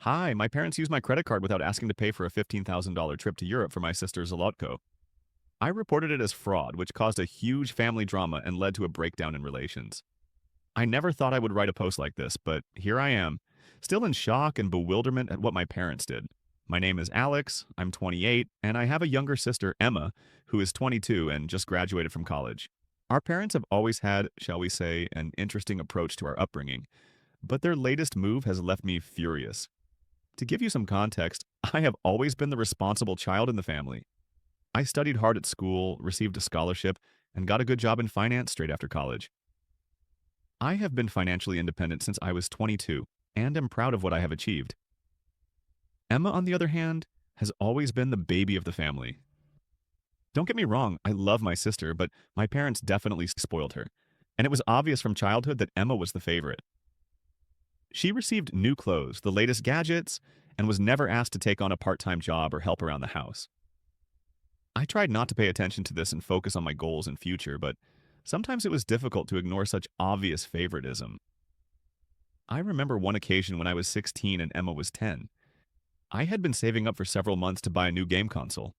Hi, my parents used my credit card without asking to pay for a $15,000 trip to Europe for my sister Zolotko. I reported it as fraud, which caused a huge family drama and led to a breakdown in relations. I never thought I would write a post like this, but here I am, still in shock and bewilderment at what my parents did. My name is Alex, I'm 28, and I have a younger sister, Emma, who is 22 and just graduated from college. Our parents have always had, shall we say, an interesting approach to our upbringing, but their latest move has left me furious. To give you some context, I have always been the responsible child in the family. I studied hard at school, received a scholarship, and got a good job in finance straight after college. I have been financially independent since I was 22, and am proud of what I have achieved. Emma, on the other hand, has always been the baby of the family. Don't get me wrong, I love my sister, but my parents definitely spoiled her, and it was obvious from childhood that Emma was the favorite. She received new clothes, the latest gadgets, and was never asked to take on a part-time job or help around the house. I tried not to pay attention to this and focus on my goals and future, but sometimes it was difficult to ignore such obvious favoritism. I remember one occasion when I was 16 and Emma was 10. I had been saving up for several months to buy a new game console.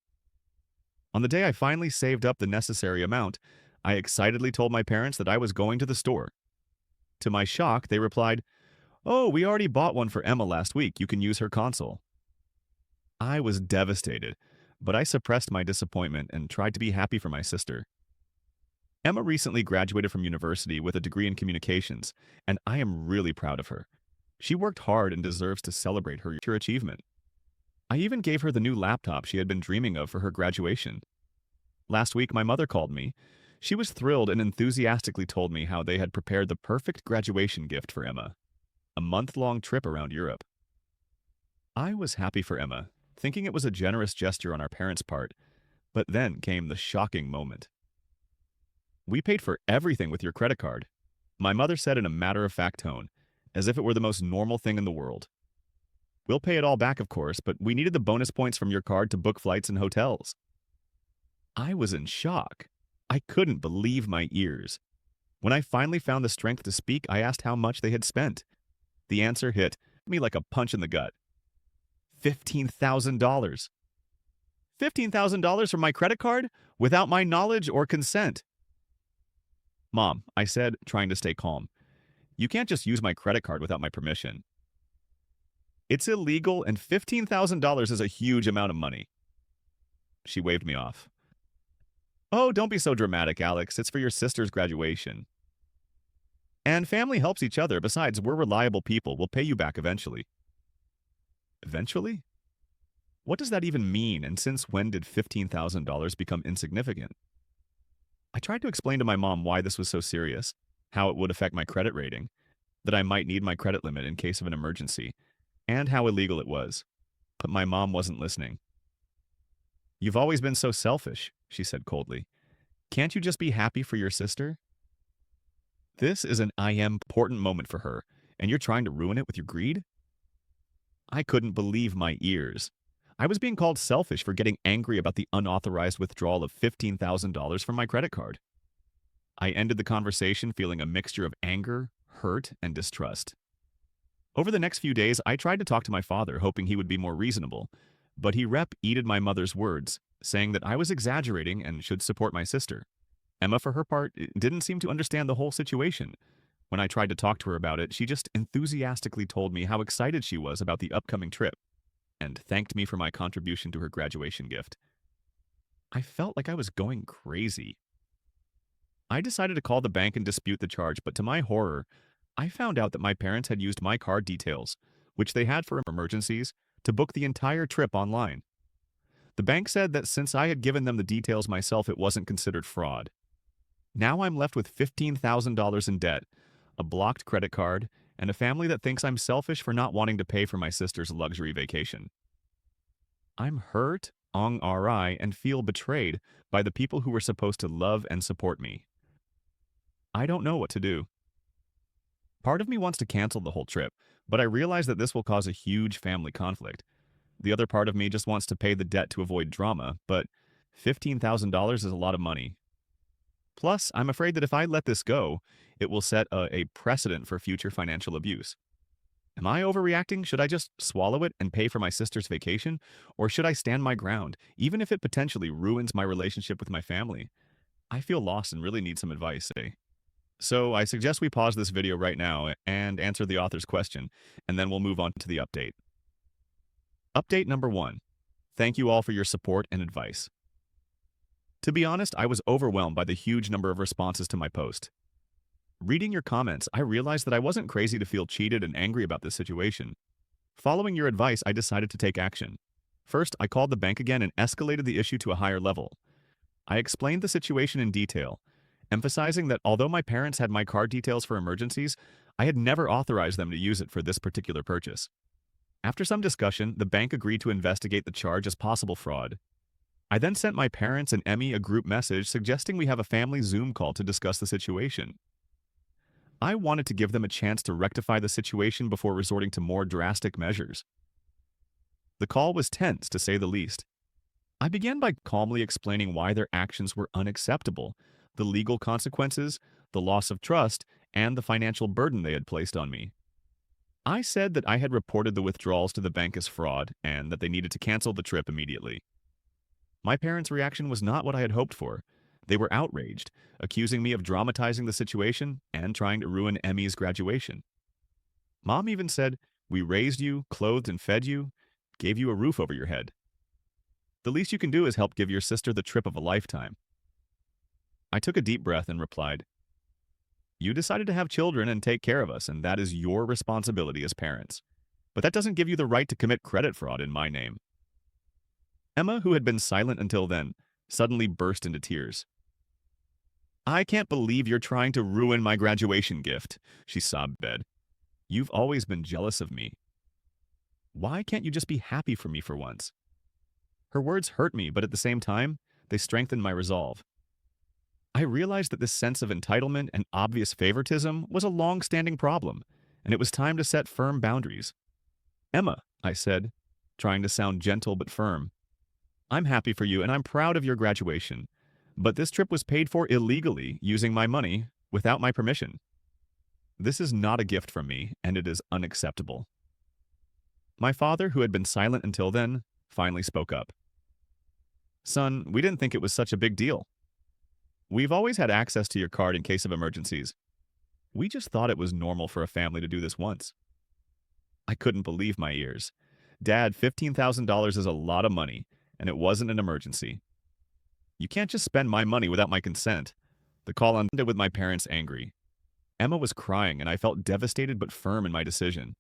On the day I finally saved up the necessary amount, I excitedly told my parents that I was going to the store. To my shock, they replied, "Oh, we already bought one for Emma last week. You can use her console." I was devastated, but I suppressed my disappointment and tried to be happy for my sister. Emma recently graduated from university with a degree in communications, and I am really proud of her. She worked hard and deserves to celebrate her achievement. I even gave her the new laptop she had been dreaming of for her graduation. Last week, my mother called me. She was thrilled and enthusiastically told me how they had prepared the perfect graduation gift for Emma, a month-long trip around Europe. I was happy for Emma, thinking it was a generous gesture on our parents' part, but then came the shocking moment. "We paid for everything with your credit card," my mother said in a matter-of-fact tone, as if it were the most normal thing in the world. "We'll pay it all back, of course, but we needed the bonus points from your card to book flights and hotels." I was in shock. I couldn't believe my ears. When I finally found the strength to speak, I asked how much they had spent. The answer hit me like a punch in the gut. $15,000. $15,000 from my credit card without my knowledge or consent. "Mom," I said, trying to stay calm, "you can't just use my credit card without my permission. It's illegal, and $15,000 is a huge amount of money." She waved me off. "Oh, don't be so dramatic, Alex. It's for your sister's graduation. And family helps each other. Besides, we're reliable people. We'll pay you back eventually." Eventually? What does that even mean, and since when did $15,000 become insignificant? I tried to explain to my mom why this was so serious, how it would affect my credit rating, that I might need my credit limit in case of an emergency, and how illegal it was. But my mom wasn't listening. "You've always been so selfish," she said coldly. "Can't you just be happy for your sister?" This is an I am important moment for her, and you're trying to ruin it with your greed? I couldn't believe my ears. I was being called selfish for getting angry about the unauthorized withdrawal of $15,000 from my credit card. I ended the conversation feeling a mixture of anger, hurt, and distrust. Over the next few days, I tried to talk to my father, hoping he would be more reasonable, but he repeated my mother's words, saying that I was exaggerating and should support my sister. Emma, for her part, didn't seem to understand the whole situation. When I tried to talk to her about it, she just enthusiastically told me how excited she was about the upcoming trip and thanked me for my contribution to her graduation gift. I felt like I was going crazy. I decided to call the bank and dispute the charge, but to my horror, I found out that my parents had used my card details, which they had for emergencies, to book the entire trip online. The bank said that since I had given them the details myself, it wasn't considered fraud. Now I'm left with $15,000 in debt, a blocked credit card, and a family that thinks I'm selfish for not wanting to pay for my sister's luxury vacation. I'm hurt, ong-ri, and feel betrayed by the people who were supposed to love and support me. I don't know what to do. Part of me wants to cancel the whole trip, but I realize that this will cause a huge family conflict. The other part of me just wants to pay the debt to avoid drama, but $15,000 is a lot of money. Plus, I'm afraid that if I let this go, it will set a precedent for future financial abuse. Am I overreacting? Should I just swallow it and pay for my sister's vacation? Or should I stand my ground, even if it potentially ruins my relationship with my family? I feel lost and really need some advice, eh? So I suggest we pause this video right now and answer the author's question, and then we'll move on to the update. Update number 1. Thank you all for your support and advice. To be honest, I was overwhelmed by the huge number of responses to my post. Reading your comments, I realized that I wasn't crazy to feel cheated and angry about this situation. Following your advice, I decided to take action. First, I called the bank again and escalated the issue to a higher level. I explained the situation in detail, emphasizing that although my parents had my card details for emergencies, I had never authorized them to use it for this particular purchase. After some discussion, the bank agreed to investigate the charge as possible fraud. I then sent my parents and Emmy a group message suggesting we have a family Zoom call to discuss the situation. I wanted to give them a chance to rectify the situation before resorting to more drastic measures. The call was tense, to say the least. I began by calmly explaining why their actions were unacceptable, the legal consequences, the loss of trust, and the financial burden they had placed on me. I said that I had reported the withdrawals to the bank as fraud and that they needed to cancel the trip immediately. My parents' reaction was not what I had hoped for. They were outraged, accusing me of dramatizing the situation and trying to ruin Emmy's graduation. Mom even said, "We raised you, clothed and fed you, gave you a roof over your head. The least you can do is help give your sister the trip of a lifetime." I took a deep breath and replied, "You decided to have children and take care of us, and that is your responsibility as parents. But that doesn't give you the right to commit credit fraud in my name." Emma, who had been silent until then, suddenly burst into tears. "I can't believe you're trying to ruin my graduation gift," she sobbed. "You've always been jealous of me. Why can't you just be happy for me for once?" Her words hurt me, but at the same time, they strengthened my resolve. I realized that this sense of entitlement and obvious favoritism was a long-standing problem, and it was time to set firm boundaries. "Emma," I said, trying to sound gentle but firm, "I'm happy for you and I'm proud of your graduation, but this trip was paid for illegally using my money without my permission. This is not a gift from me, and it is unacceptable." My father, who had been silent until then, finally spoke up. "Son, we didn't think it was such a big deal. We've always had access to your card in case of emergencies. We just thought it was normal for a family to do this once." I couldn't believe my ears. "Dad, $15,000 is a lot of money, and it wasn't an emergency. You can't just spend my money without my consent." The call ended with my parents angry. Emma was crying, and I felt devastated but firm in my decision.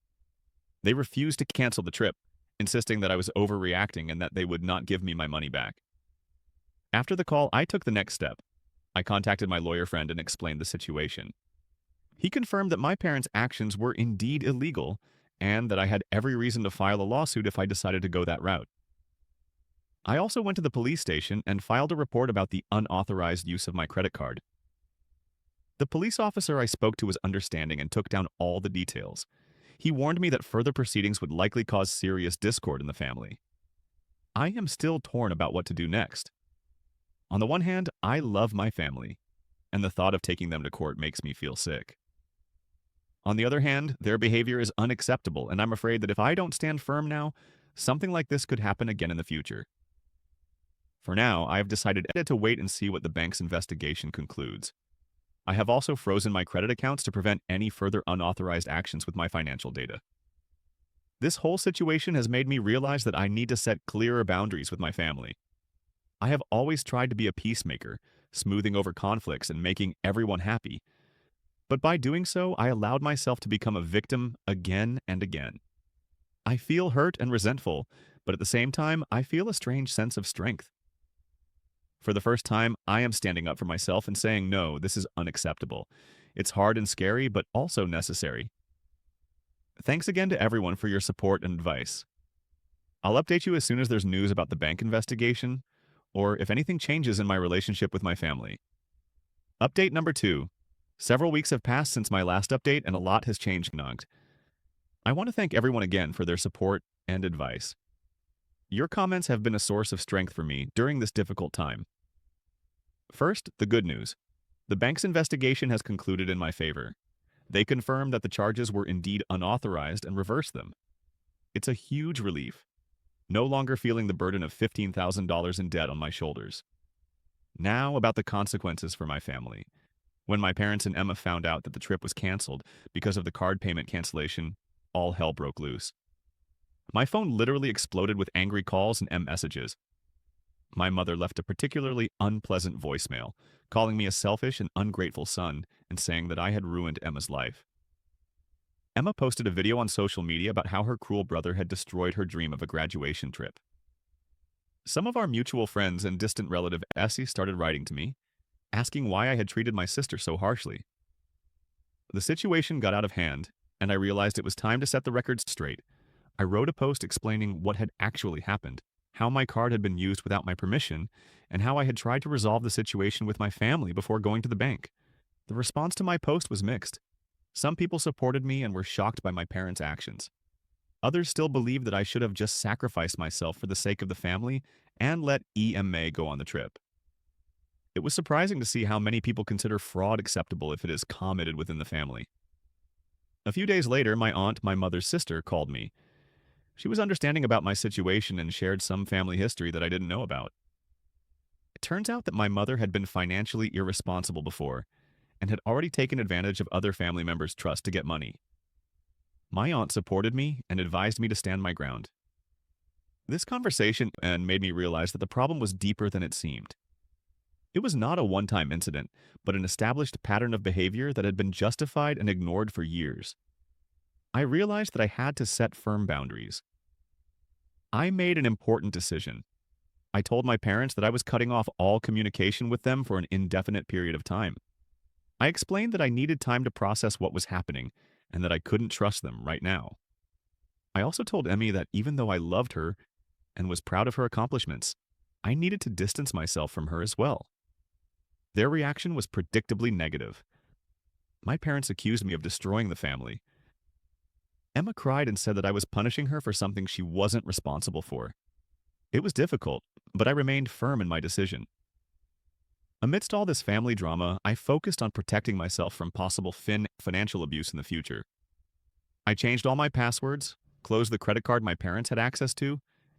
They refused to cancel the trip, insisting that I was overreacting and that they would not give me my money back. After the call, I took the next step. I contacted my lawyer friend and explained the situation. He confirmed that my parents' actions were indeed illegal and that I had every reason to file a lawsuit if I decided to go that route. I also went to the police station and filed a report about the unauthorized use of my credit card. The police officer I spoke to was understanding and took down all the details. He warned me that further proceedings would likely cause serious discord in the family. I am still torn about what to do next. On the one hand, I love my family, and the thought of taking them to court makes me feel sick. On the other hand, their behavior is unacceptable, and I'm afraid that if I don't stand firm now, something like this could happen again in the future. For now, I have decided to wait and see what the bank's investigation concludes. I have also frozen my credit accounts to prevent any further unauthorized actions with my financial data. This whole situation has made me realize that I need to set clearer boundaries with my family. I have always tried to be a peacemaker, smoothing over conflicts and making everyone happy. But by doing so, I allowed myself to become a victim again and again. I feel hurt and resentful, but at the same time, I feel a strange sense of strength. For the first time, I am standing up for myself and saying, no, this is unacceptable. It's hard and scary, but also necessary. Thanks again to everyone for your support and advice. I'll update you as soon as there's news about the bank investigation, or if anything changes in my relationship with my family. Update number 2. Several weeks have passed since my last update and a lot has changed. I want to thank everyone again for their support and advice. Your comments have been a source of strength for me during this difficult time. First, the good news. The bank's investigation has concluded in my favor. They confirmed that the charges were indeed unauthorized and reversed them. It's a huge relief, no longer feeling the burden of $15,000 in debt on my shoulders. Now about the consequences for my family. When my parents and Emma found out that the trip was canceled because of the card payment cancellation, all hell broke loose. My phone literally exploded with angry calls and messages. My mother left a particularly unpleasant voicemail, calling me a selfish and ungrateful son and saying that I had ruined Emma's life. Emma posted a video on social media about how her cruel brother had destroyed her dream of a graduation trip. Some of our mutual friends and distant relative Essie started writing to me, asking why I had treated my sister so harshly. The situation got out of hand, and I realized it was time to set the record straight. I wrote a post explaining what had actually happened, how my card had been used without my permission, and how I had tried to resolve the situation with my family before going to the bank. The response to my post was mixed. Some people supported me and were shocked by my parents' actions. Others still believed that I should have just sacrificed myself for the sake of the family and let EMA go on the trip. It was surprising to see how many people consider fraud acceptable if it is committed within the family. A few days later, my aunt, my mother's sister, called me. She was understanding about my situation and shared some family history that I didn't know about. It turns out that my mother had been financially irresponsible before and had already taken advantage of other family members' trust to get money. My aunt supported me and advised me to stand my ground. This conversation made me realize that the problem was deeper than it seemed. It was not a one-time incident, but an established pattern of behavior that had been justified and ignored for years. I realized that I had to set firm boundaries. I made an important decision. I told my parents that I was cutting off all communication with them for an indefinite period of time. I explained that I needed time to process what was happening and that I couldn't trust them right now. I also told Emmy that even though I loved her and was proud of her accomplishments, I needed to distance myself from her as well. Their reaction was predictably negative. My parents accused me of destroying the family. Emma cried and said that I was punishing her for something she wasn't responsible for. It was difficult, but I remained firm in my decision. Amidst all this family drama, I focused on protecting myself from possible financial abuse in the future. I changed all my passwords, closed the credit card my parents had access to,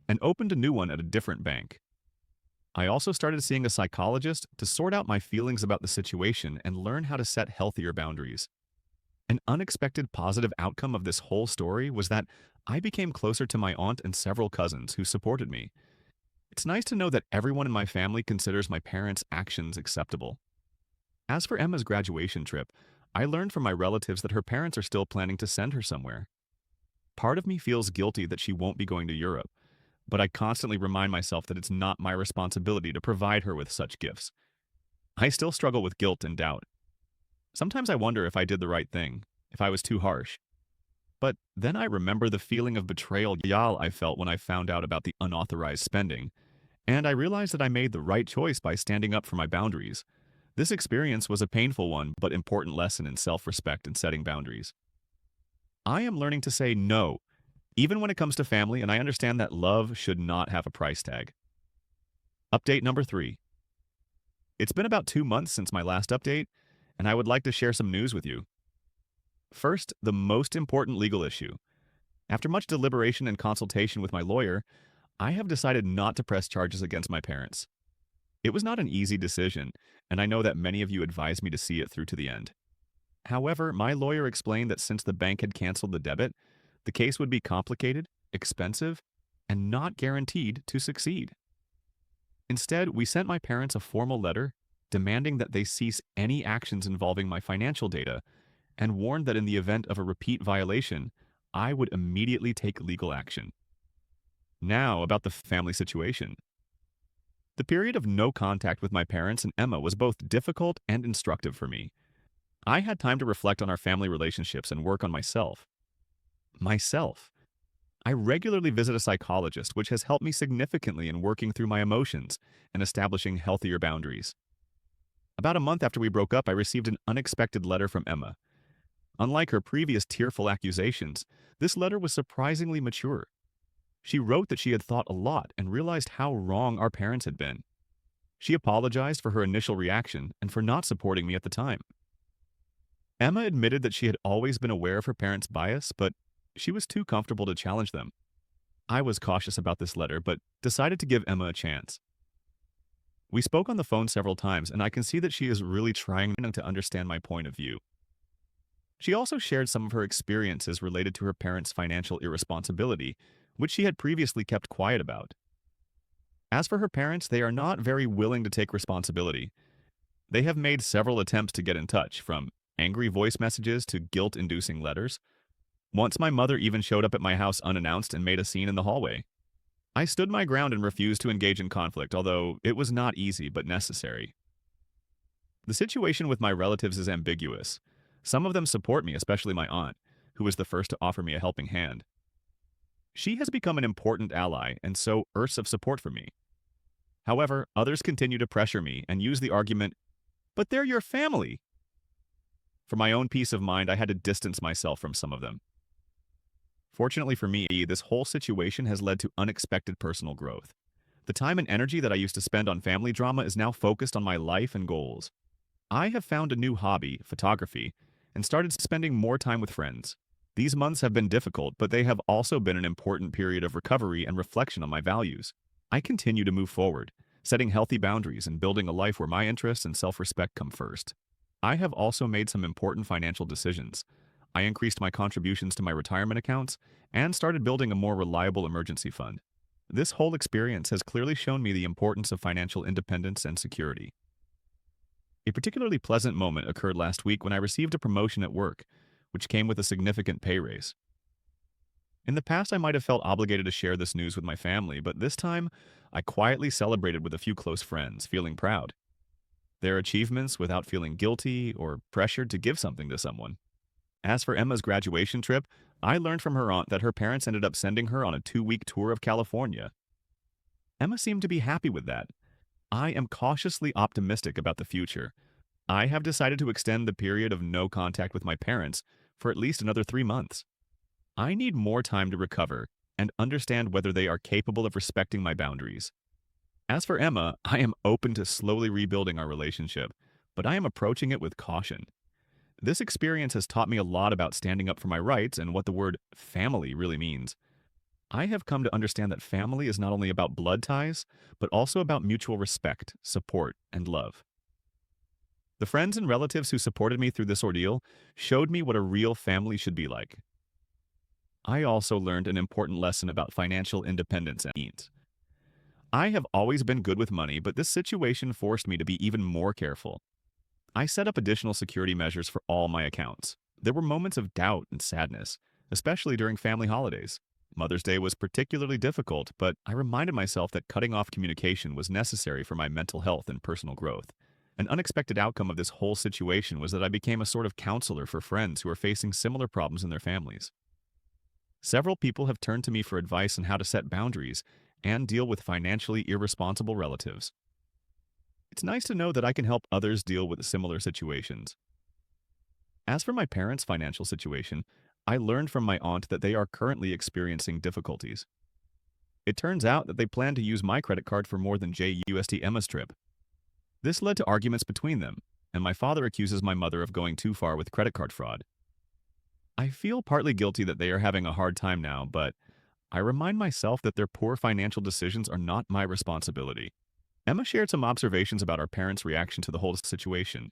and opened a new one at a different bank. I also started seeing a psychologist to sort out my feelings about the situation and learn how to set healthier boundaries. An unexpected positive outcome of this whole story was that I became closer to my aunt and several cousins who supported me. It's nice to know that everyone in my family considers my parents' actions acceptable. As for Emma's graduation trip, I learned from my relatives that her parents are still planning to send her somewhere. Part of me feels guilty that she won't be going to Europe, but I constantly remind myself that it's not my responsibility to provide her with such gifts. I still struggle with guilt and doubt. Sometimes I wonder if I did the right thing, if I was too harsh. But then I remember the feeling of betrayal I felt when I found out about the unauthorized spending, and I realized that I made the right choice by standing up for my boundaries. This experience was a painful one, but important lesson in self-respect and setting boundaries. I am learning to say no, even when it comes to family, and I understand that love should not have a price tag. Update number 3. It's been about 2 months since my last update, and I would like to share some news with you. First, the most important legal issue. After much deliberation and consultation with my lawyer, I have decided not to press charges against my parents. It was not an easy decision, and I know that many of you advised me to see it through to the end. However, my lawyer explained that since the bank had canceled the debit, the case would be complicated, expensive, and not guaranteed to succeed. Instead, we sent my parents a formal letter demanding that they cease any actions involving my financial data and warned that in the event of a repeat violation, I would immediately take legal action. Now, about the family situation. The period of no contact with my parents and Emma was both difficult and instructive for me. I had time to reflect on our family relationships and work on myself. I regularly visit a psychologist, which has helped me significantly in working through my emotions and establishing healthier boundaries. About a month after we broke up, I received an unexpected letter from Emma. Unlike her previous tearful accusations, this letter was surprisingly mature. She wrote that she had thought a lot and realized how wrong our parents had been. She apologized for her initial reaction and for not supporting me at the time. Emma admitted that she had always been aware of her parents' bias, but she was too comfortable to challenge them. I was cautious about this letter, but decided to give Emma a chance. We spoke on the phone several times, and I can see that she is really trying to understand my point of view. She also shared some of her experiences related to her parents' financial irresponsibility, which she had previously kept quiet about. As for her parents, they are not very willing to take responsibility. They have made several attempts to get in touch, from angry voice messages to guilt-inducing letters. Once my mother even showed up at my house unannounced and made a scene in the hallway. I stood my ground and refused to engage in conflict, although it was not easy but necessary. The situation with my relatives is ambiguous. Some of them support me, especially my aunt, who was the first to offer me a helping hand. She has become an important ally and so earths of support for me. However, others continue to pressure me and use the argument, "But they're your family." For my own peace of mind, I had to distance myself from some of them. Fortunately for me, this whole situation has led to unexpected personal growth. The time and energy that I used to spend on family drama is now focused on my life and goals. I have found a new hobby, photography, and started spending more time with friends. These months have been difficult, but they have also been an important period of recovery and reflection on my values. I continue to move forward, setting healthy boundaries and building a life where my interests and self-respect come first. I have also made some important financial decisions. I increased my contributions to my retirement accounts and started building a more reliable emergency fund. This whole experience has clearly shown me the importance of financial independence and security. A particularly pleasant moment occurred last week when I received a promotion at work, which came with a significant pay raise. In the past, I might have felt obligated to share this news with my family, but this time, I quietly celebrated with a few close friends, feeling proud. Their achievements without feeling guilty or pressured to give something to someone. As for Emma's graduation trip, I learned from her aunt that her parents ended up sending her on a 2-week tour of California. Emma seemed to be happy with that. I am cautiously optimistic about the future. I have decided to extend the period of no contact with my parents for at least another 3 months. I need more time to recover and understand whether they are capable of respecting my boundaries. As for Emma, I am open to slowly rebuilding our relationship, but I am approaching it with caution. This experience has taught me a lot about standing up for my rights and what the word family really means. I have come to understand that family is not only about blood ties, but also about mutual respect, support, and love. The friends and relatives who supported me through this ordeal showed me what a real family should be like. I also learned an important lesson about financial independence and needs. I have always been good with money, but this situation forced me to be even more careful. I set up additional security measures for all my accounts. There were moments of doubt and sadness, especially during family holidays. Mother's Day was particularly difficult, but I reminded myself that cutting off communication was necessary for my mental health and personal growth. An unexpected outcome of this whole situation was that I became a sort of counselor for friends who are facing similar problems in their families. Several people have turned to me for advice on how to set boundaries and deal with financially irresponsible relatives. It's nice to know that I can help others deal with similar situations. As for my parents' financial situation, I learned from my aunt that they are currently experiencing difficulties. It turns out that they plan to use my credit card for more than JUST Emma's trip. This led to arguments between them, and my father accuses my mother of going too far with credit card fraud. I feel partly guilty that they are having a hard time now, but I remind myself that their poor financial decisions are not my responsibility. Emma shared some observations about our parents' reaction to the whole situation.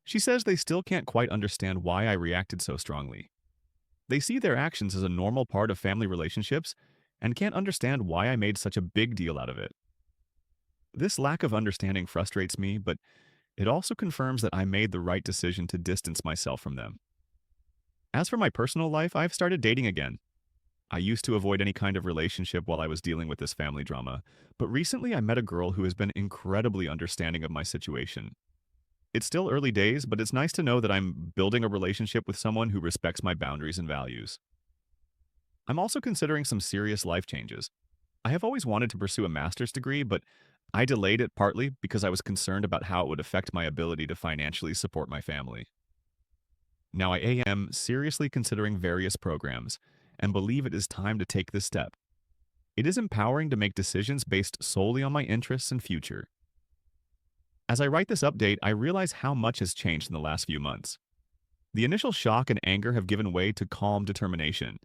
She says they still can't quite understand why I reacted so strongly. They see their actions as a normal part of family relationships and can't understand why I made such a big deal out of it. This lack of understanding frustrates me, but it also confirms that I made the right decision to distance myself from them. As for my personal life, I've started dating again. I used to avoid any kind of relationship while I was dealing with this family drama, but recently I met a girl who has been incredibly understanding of my situation. It's still early days, but it's nice to know that I'm building a relationship with someone who respects my boundaries and values. I'm also considering some serious life changes. I have always wanted to pursue a master's degree, but I delayed it partly because I was concerned about how it would affect my ability to financially support my family. Now I am seriously considering various programs and believe it is time to take this step. It is empowering to make decisions based solely on my interests and future. As I write this update, I realize how much has changed in the last few months. The initial shock and anger have given way to calm determination.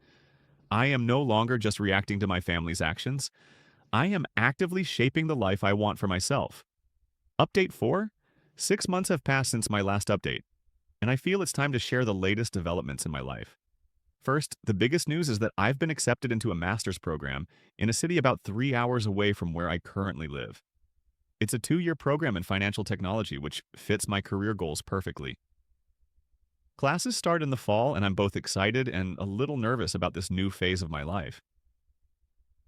I am no longer just reacting to my family's actions. I am actively shaping the life I want for myself. Update 4? 6 months have passed since my last update, and I feel it's time to share the latest developments in my life. First, the biggest news is that I've been accepted into a master's program in a city about 3 hours away from where I currently live. It's a 2-year program in financial technology, which fits my career goals perfectly. Classes start in the fall, and I'm both excited and a little nervous about this new phase of my life.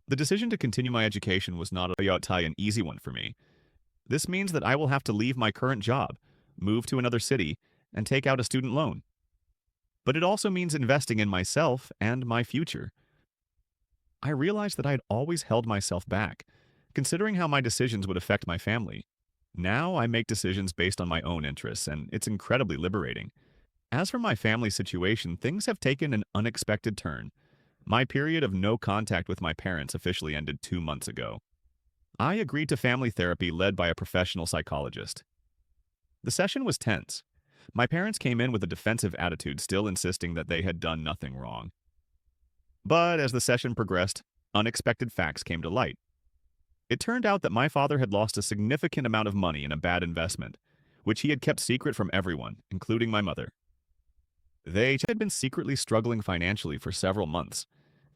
The decision to continue my education was not an easy one for me. This means that I will have to leave my current job, move to another city, and take out a student loan. But it also means investing in myself and my future. I realized that I had always held myself back, considering how my decisions would affect my family. Now I make decisions based on my own interests, and it's incredibly liberating. As for my family situation, things have taken an unexpected turn. My period of no contact with my parents officially ended 2 months ago. I agreed to family therapy led by a professional psychologist. The session was tense. My parents came in with a defensive attitude, still insisting that they had done nothing wrong. But as the session progressed, unexpected facts came to light. It turned out that my father had lost a significant amount of money in a bad investment, which he had kept secret from everyone, including my mother. They had been secretly struggling financially for several months,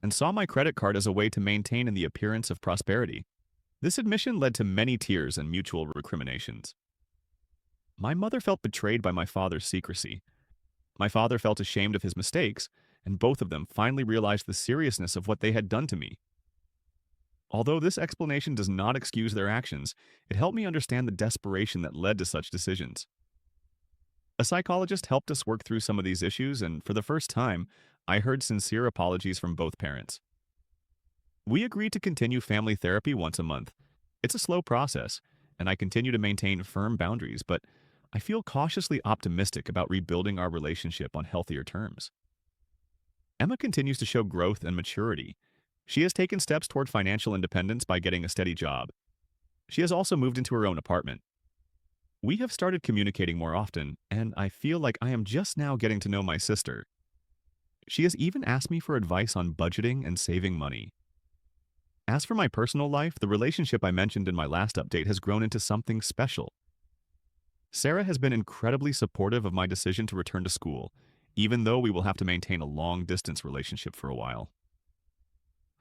and saw my credit card as a way to maintain the appearance of prosperity. This admission led to many tears and mutual recriminations. My mother felt betrayed by my father's secrecy. My father felt ashamed of his mistakes, and both of them finally realized the seriousness of what they had done to me. Although this explanation does not excuse their actions, it helped me understand the desperation that led to such decisions. A psychologist helped us work through some of these issues, and for the first time, I heard sincere apologies from both parents. We agreed to continue family therapy once a month. It's a slow process, and I continue to maintain firm boundaries, but I feel cautiously optimistic about rebuilding our relationship on healthier terms. Emma continues to show growth and maturity. She has taken steps toward financial independence by getting a steady job. She has also moved into her own apartment. We have started communicating more often, and I feel like I am just now getting to know my sister. She has even asked me for advice on budgeting and saving money. As for my personal life, the relationship I mentioned in my last update has grown into something special. Sarah has been incredibly supportive of my decision to return to school, even though we will have to maintain a long-distance relationship for a while.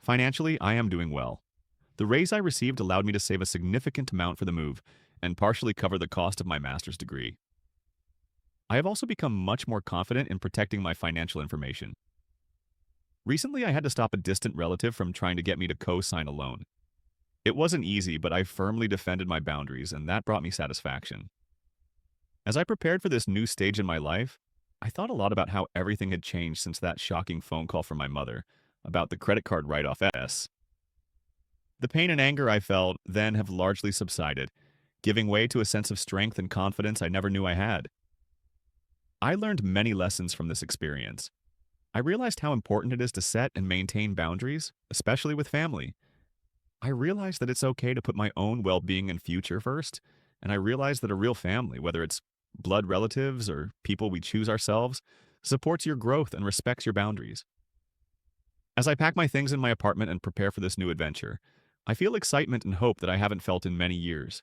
Financially, I am doing well. The raise I received allowed me to save a significant amount for the move and partially cover the cost of my master's degree. I have also become much more confident in protecting my financial information. Recently, I had to stop a distant relative from trying to get me to co-sign a loan. It wasn't easy, but I firmly defended my boundaries, and that brought me satisfaction. As I prepared for this new stage in my life, I thought a lot about how everything had changed since that shocking phone call from my mother about the credit card write-off. The pain and anger I felt then have largely subsided, giving way to a sense of strength and confidence I never knew I had. I learned many lessons from this experience. I realized how important it is to set and maintain boundaries, especially with family. I realized that it's okay to put my own well-being and future first, and I realized that a real family, whether it's blood relatives or people we choose ourselves, supports your growth and respects your boundaries. As I pack my things in my apartment and prepare for this new adventure, I feel excitement and hope that I haven't felt in many years.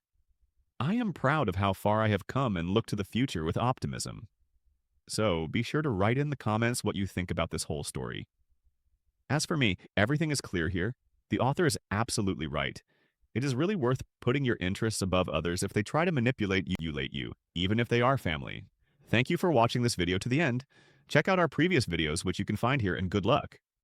I am proud of how far I have come and look to the future with optimism. So be sure to write in the comments what you think about this whole story. As for me, everything is clear here. The author is absolutely right. It is really worth putting your interests above others if they try to manipulate you, even if they are family. Thank you for watching this video to the end. Check out our previous videos, which you can find here, and good luck.